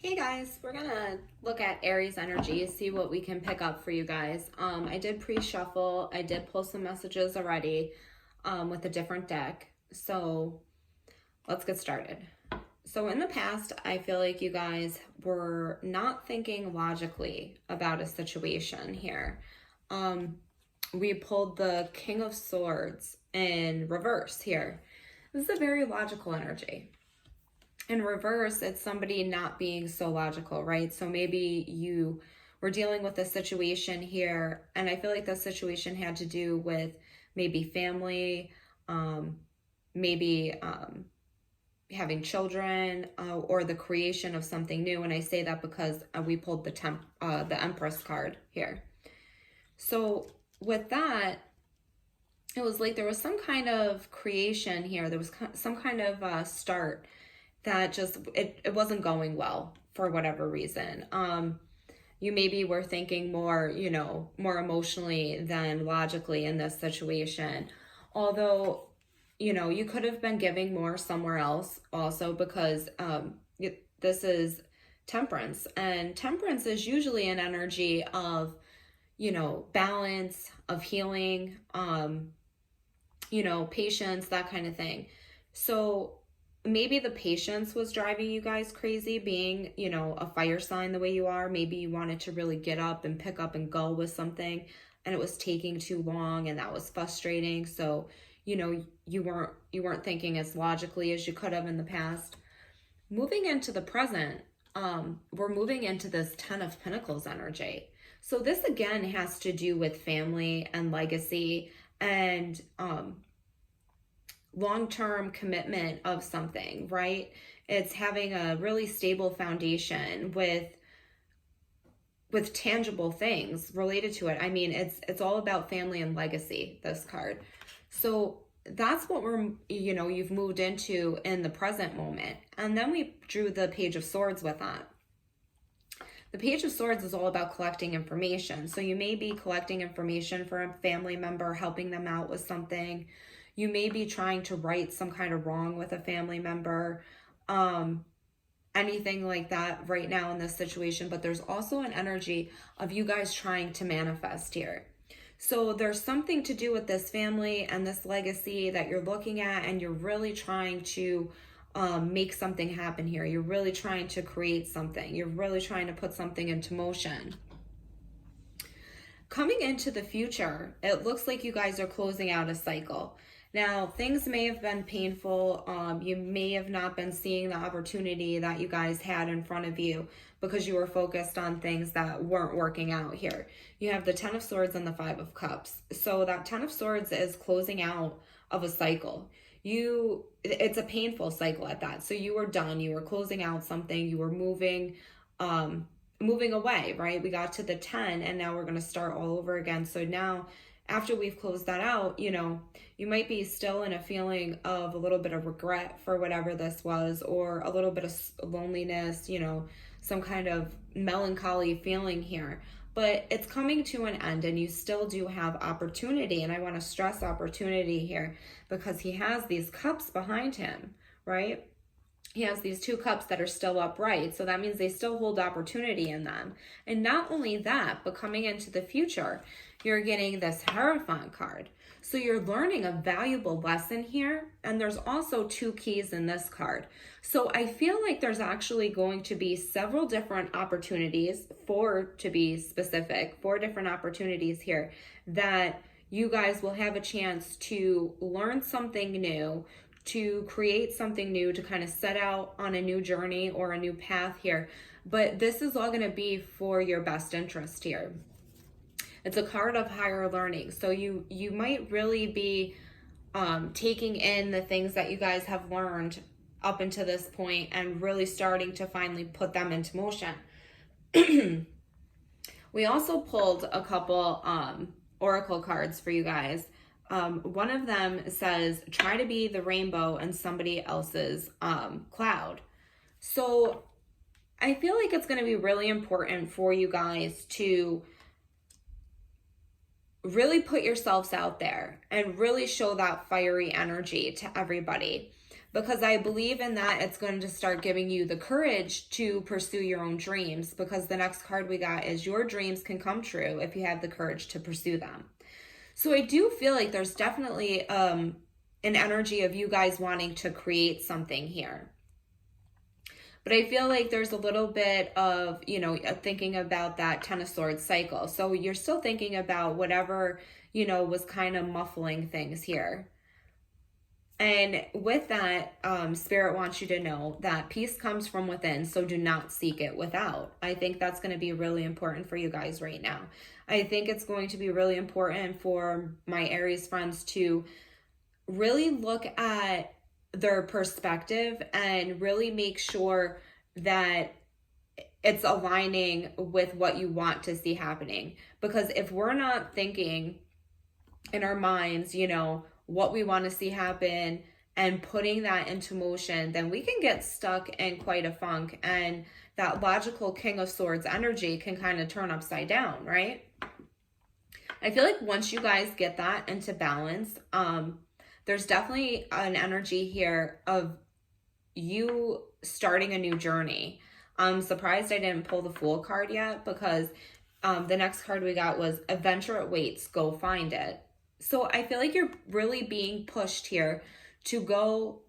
Hey guys, we're gonna look at Aries energy, see what we can pick up for you guys. I did pre-shuffle. I did pull some messages already with a different deck. So let's get started. So in the past, I feel like you guys were not thinking logically about a situation here. We pulled the King of Swords in reverse here. This is a very logical energy. In reverse, it's somebody not being so logical, right? So maybe you were dealing with a situation here, and I feel like the situation had to do with maybe family, maybe having children, or the creation of something new. And I say that because we pulled the Empress card here. So with that, it was like there was some kind of creation here. There was some kind of start that just it wasn't going well for whatever reason. You maybe were thinking more, more emotionally than logically in this situation. Although, you could have been giving more somewhere else also, because this is Temperance, and Temperance is usually an energy of, balance, of healing, patience, that kind of thing. So maybe the patience was driving you guys crazy, being, a fire sign the way you are. Maybe you wanted to really get up and pick up and go with something, and it was taking too long, and that was frustrating. So, you weren't thinking as logically as you could have in the past. Moving into the present, we're moving into this Ten of Pentacles energy. So this again has to do with family and legacy and long-term commitment of something, right? It's having a really stable foundation with tangible things related to it. I mean, it's all about family and legacy, this card. So that's what you've moved into in the present moment. And then we drew the Page of Swords with that. The Page of Swords is all about collecting information. So you may be collecting information for a family member, helping them out with something. You may be trying to right some kind of wrong with a family member, anything like that right now in this situation. But there's also an energy of you guys trying to manifest here. So there's something to do with this family and this legacy that you're looking at, and you're really trying to make something happen here. You're really trying to create something. You're really trying to put something into motion. Coming into the future, it looks like you guys are closing out a cycle. Now, things may have been painful. You may have not been seeing the opportunity that you guys had in front of you because you were focused on things that weren't working out here. You have the Ten of Swords and the Five of Cups. So that Ten of Swords is closing out of a cycle. It's a painful cycle at that. So you were done. You were closing out something. You were moving away, right? We got to the 10, and now we're going to start all over again. So now, after we've closed that out, you might be still in a feeling of a little bit of regret for whatever this was, or a little bit of loneliness, some kind of melancholy feeling here. But it's coming to an end, and you still do have opportunity. And I want to stress opportunity here, because he has these cups behind him, right? He has these two cups that are still upright. So that means they still hold opportunity in them. And not only that, but coming into the future, you're getting this Hierophant card. So you're learning a valuable lesson here. And there's also two keys in this card. So I feel like there's actually going to be several different opportunities, to be specific, 4 different opportunities here that you guys will have a chance to learn something new, to create something new, to kind of set out on a new journey or a new path here. But this is all going to be for your best interest here. It's a card of higher learning. So you might really be taking in the things that you guys have learned up until this point and really starting to finally put them into motion. We also pulled a couple oracle cards for you guys. One of them says, try to be the rainbow in somebody else's cloud. So I feel like it's going to be really important for you guys to really put yourselves out there and really show that fiery energy to everybody. because I believe in that it's going to start giving you the courage to pursue your own dreams, because the next card we got is your dreams can come true if you have the courage to pursue them. So I do feel like there's definitely an energy of you guys wanting to create something here. But I feel like there's a little bit of, thinking about that Ten of Swords cycle. So you're still thinking about whatever, was kind of muffling things here. And with that, Spirit wants you to know that peace comes from within, so do not seek it without. I think that's going to be really important for you guys right now. I think it's going to be really important for my Aries friends to really look at their perspective and really make sure that it's aligning with what you want to see happening. Because if we're not thinking in our minds, what we want to see happen and putting that into motion, then we can get stuck in quite a funk, and that logical King of Swords energy can kind of turn upside down, right? I feel like once you guys get that into balance, there's definitely an energy here of you starting a new journey. I'm surprised I didn't pull the Fool card yet, because the next card we got was Adventure Awaits, Go Find It. So I feel like you're really being pushed here to go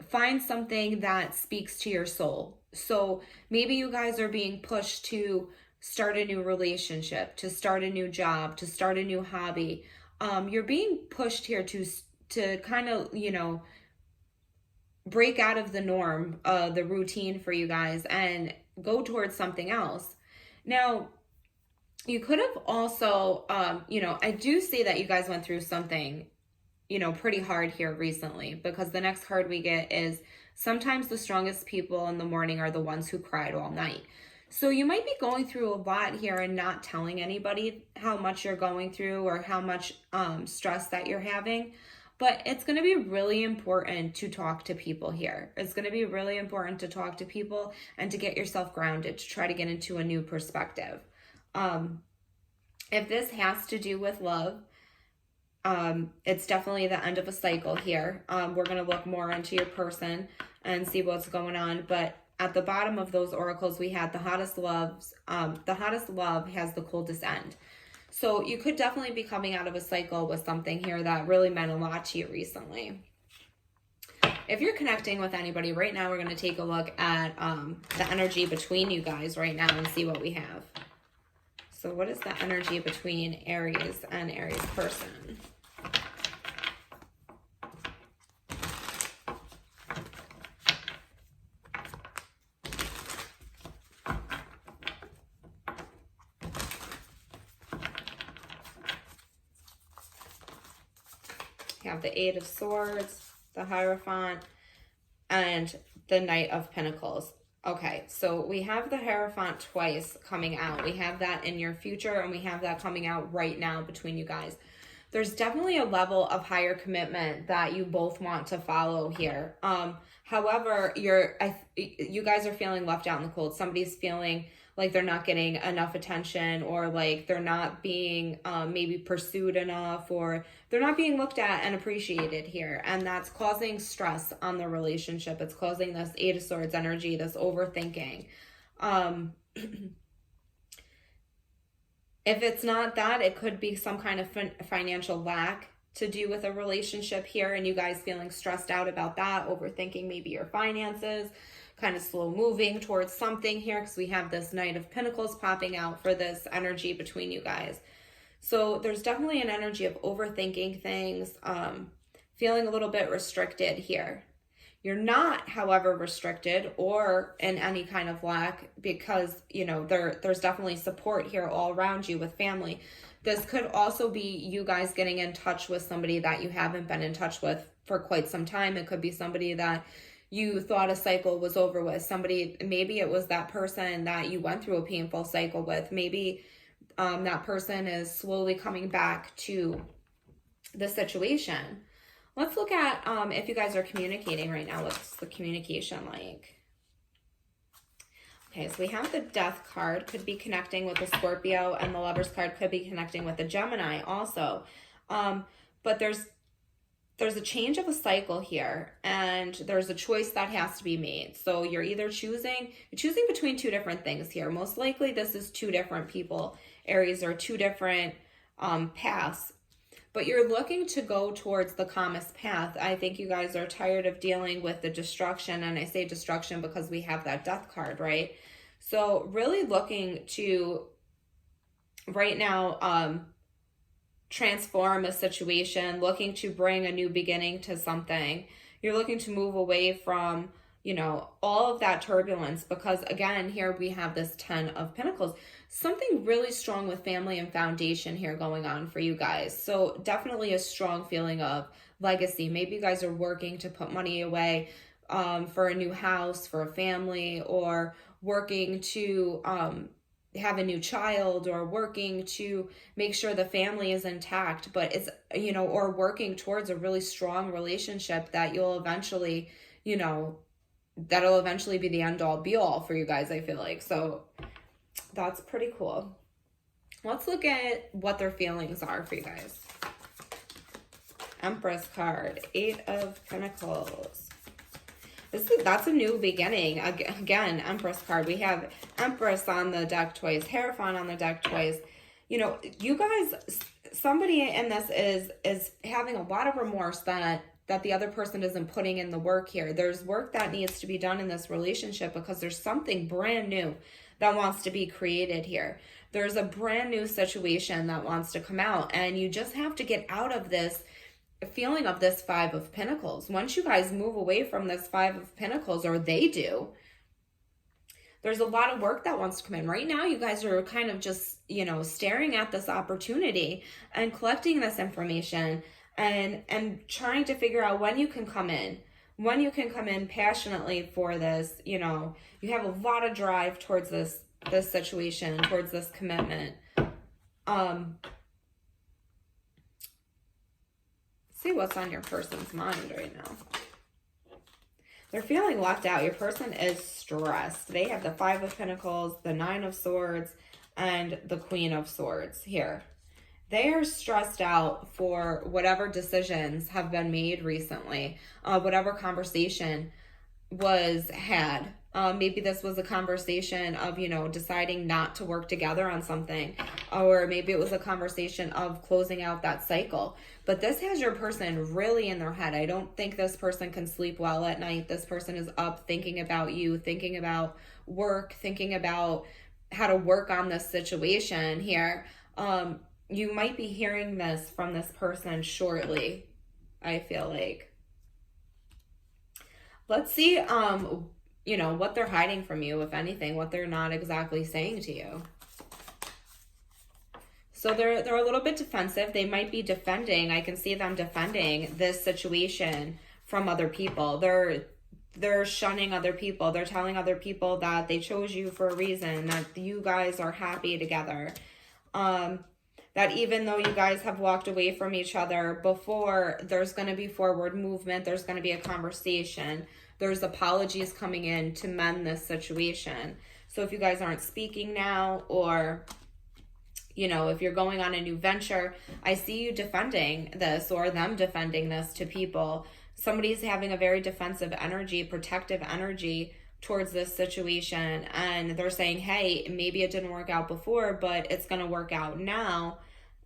find something that speaks to your soul. So maybe you guys are being pushed to start a new relationship, to start a new job, to start a new hobby. You're being pushed here to kind of, break out of the norm, the routine for you guys, and go towards something else. Now, you could have also, I do see that you guys went through something, pretty hard here recently, because the next card we get is sometimes the strongest people in the morning are the ones who cried all night. So you might be going through a lot here and not telling anybody how much you're going through or how much stress that you're having. But it's going to be really important to talk to people here. It's going to be really important to talk to people and to get yourself grounded, to try to get into a new perspective. If this has to do with love, it's definitely the end of a cycle here. We're going to look more into your person and see what's going on. But at the bottom of those oracles, we had the hottest loves. The hottest love has the coldest end. So you could definitely be coming out of a cycle with something here that really meant a lot to you recently. If you're connecting with anybody right now, we're going to take a look at the energy between you guys right now and see what we have. So what is the energy between Aries and Aries person? You have the Eight of Swords, the Hierophant, and the Knight of Pentacles. Okay, so we have the Hierophant twice coming out. We have that in your future, and we have that coming out right now between you guys. There's definitely a level of higher commitment that you both want to follow here. However, you guys are feeling left out in the cold. Somebody's feeling like they're not getting enough attention, or like they're not being maybe pursued enough, or they're not being looked at and appreciated here. And that's causing stress on the relationship. It's causing this Eight of Swords energy, this overthinking. If it's not that, it could be some kind of financial lack to do with a relationship here, and you guys feeling stressed out about that, overthinking maybe your finances, kind of slow moving towards something here, because we have this Knight of Pentacles popping out for this energy between you guys. So there's definitely an energy of overthinking things, feeling a little bit restricted here. You're not, however, restricted or in any kind of lack, because, there's definitely support here all around you with family. This could also be you guys getting in touch with somebody that you haven't been in touch with for quite some time. It could be somebody that you thought a cycle was over with. Maybe it was that person that you went through a painful cycle with. Maybe that person is slowly coming back to the situation. Let's look at if you guys are communicating right now. What's the communication like? Okay, so we have the Death card, could be connecting with a Scorpio, and the Lovers card could be connecting with a Gemini also. But there's there's a change of a cycle here, and there's a choice that has to be made. So you're either choosing between two different things here. Most likely this is two different people, Aries, or two different paths. But you're looking to go towards the calmest path. I think you guys are tired of dealing with the destruction, and I say destruction because we have that death card, right? So really looking to right now transform a situation, looking to bring a new beginning to something. You're looking to move away from, you know, all of that turbulence, because again, here we have this 10 of Pentacles. Something really strong with family and foundation here going on for you guys. So definitely a strong feeling of legacy. Maybe you guys are working to put money away for a new house, for a family, or working to have a new child, or working to make sure the family is intact, but it's, you know, or working towards a really strong relationship that you'll eventually, you know, that'll eventually be the end all be all for you guys, I feel like. So that's pretty cool. Let's look at what their feelings are for you guys. Empress card, 8 of Pentacles. That's a new beginning. Again, Empress card. We have Empress on the deck twice, Hierophant on the deck twice. You know, you guys, somebody in this is having a lot of remorse that the other person isn't putting in the work here. There's work that needs to be done in this relationship because there's something brand new that wants to be created here. There's a brand new situation that wants to come out, and you just have to get out of this feeling of this 5 of Pentacles. Once you guys move away from this 5 of Pentacles, or they do, there's a lot of work that wants to come in. Right now, you guys are kind of just, you know, staring at this opportunity and collecting this information and trying to figure out when you can come in. When you can come in passionately for this. You know, you have a lot of drive towards this situation, towards this commitment. See what's on your person's mind right now. They're feeling left out. Your person is stressed. They have the 5 of Pentacles, the 9 of Swords, and the Queen of Swords here. They are stressed out for whatever decisions have been made recently, whatever conversation was had. Maybe this was a conversation of, you know, deciding not to work together on something, or maybe it was a conversation of closing out that cycle. But this has your person really in their head. I don't think this person can sleep well at night. This person is up thinking about you, thinking about work, thinking about how to work on this situation here. You might be hearing this from this person shortly, I feel like. Let's see, you know, what they're hiding from you, if anything, what they're not exactly saying to you. So they're a little bit defensive. They might be defending. I can see them defending this situation from other people. They're shunning other people. They're telling other people that they chose you for a reason, that you guys are happy together. That even though you guys have walked away from each other before, there's going to be forward movement. There's going to be a conversation. There's apologies coming in to mend this situation. So if you guys aren't speaking now, or, you know, if you're going on a new venture, I see you defending this, or them defending this to people. Somebody's having a very defensive energy, protective energy towards this situation, and they're saying, hey, maybe it didn't work out before, but it's going to work out now.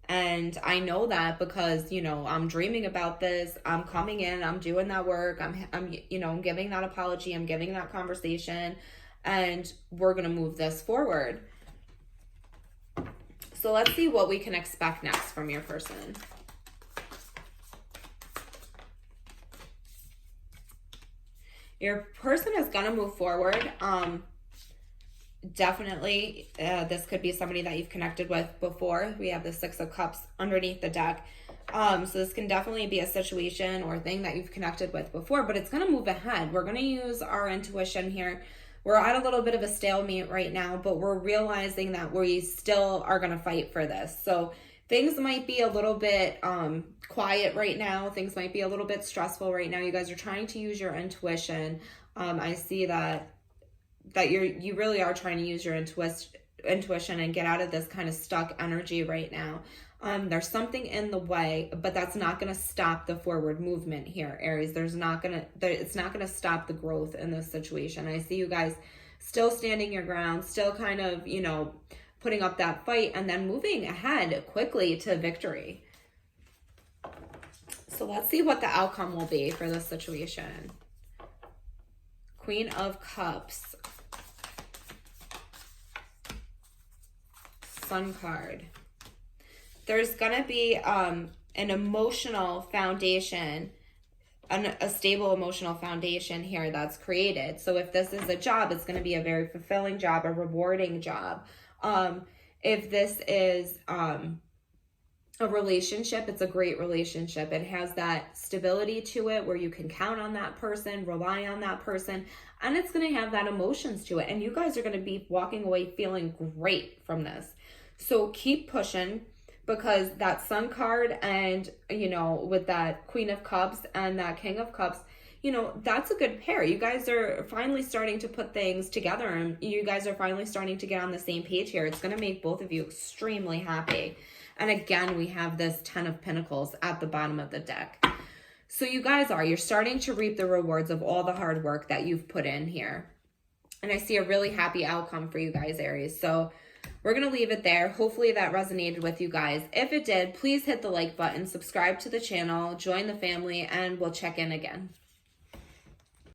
And I know that because, you know, I'm dreaming about this. I'm coming in, I'm doing that work. I'm you know, I'm giving that apology. I'm giving that conversation, and we're going to move this forward. So let's see what we can expect next from your person. Your person is going to move forward. Definitely, this could be somebody that you've connected with before. We have the 6 of Cups underneath the deck. So this can definitely be a situation or thing that you've connected with before, but it's going to move ahead. We're going to use our intuition here. We're at a little bit of a stalemate right now, but we're realizing that we still are going to fight for this. So things might be a little bit quiet right now. Things might be a little bit stressful right now. You guys are trying to use your intuition. I see that you really are trying to use your intuition and get out of this kind of stuck energy right now. There's something in the way, but that's not going to stop the forward movement here, Aries. It's not going to stop the growth in this situation. I see you guys still standing your ground, still kind of, you know, putting up that fight and then moving ahead quickly to victory. So let's see what the outcome will be for this situation. Queen of Cups. Sun card. There's going to be an emotional foundation, a stable emotional foundation here that's created. So if this is a job, it's going to be a very fulfilling job, a rewarding job. If this is a relationship, it's a great relationship. It has that stability to it where you can count on that person, rely on that person, and it's going to have that emotions to it. And you guys are going to be walking away feeling great from this. So keep pushing, because that Sun card and, you know, with that Queen of Cups and that King of Cups, you know, that's a good pair. You guys are finally starting to put things together, and you guys are finally starting to get on the same page here. It's going to make both of you extremely happy. And again, we have this 10 of Pentacles at the bottom of the deck. So you guys you're starting to reap the rewards of all the hard work that you've put in here. And I see a really happy outcome for you guys, Aries. So we're going to leave it there. Hopefully that resonated with you guys. If it did, please hit the like button, subscribe to the channel, join the family, and we'll check in again.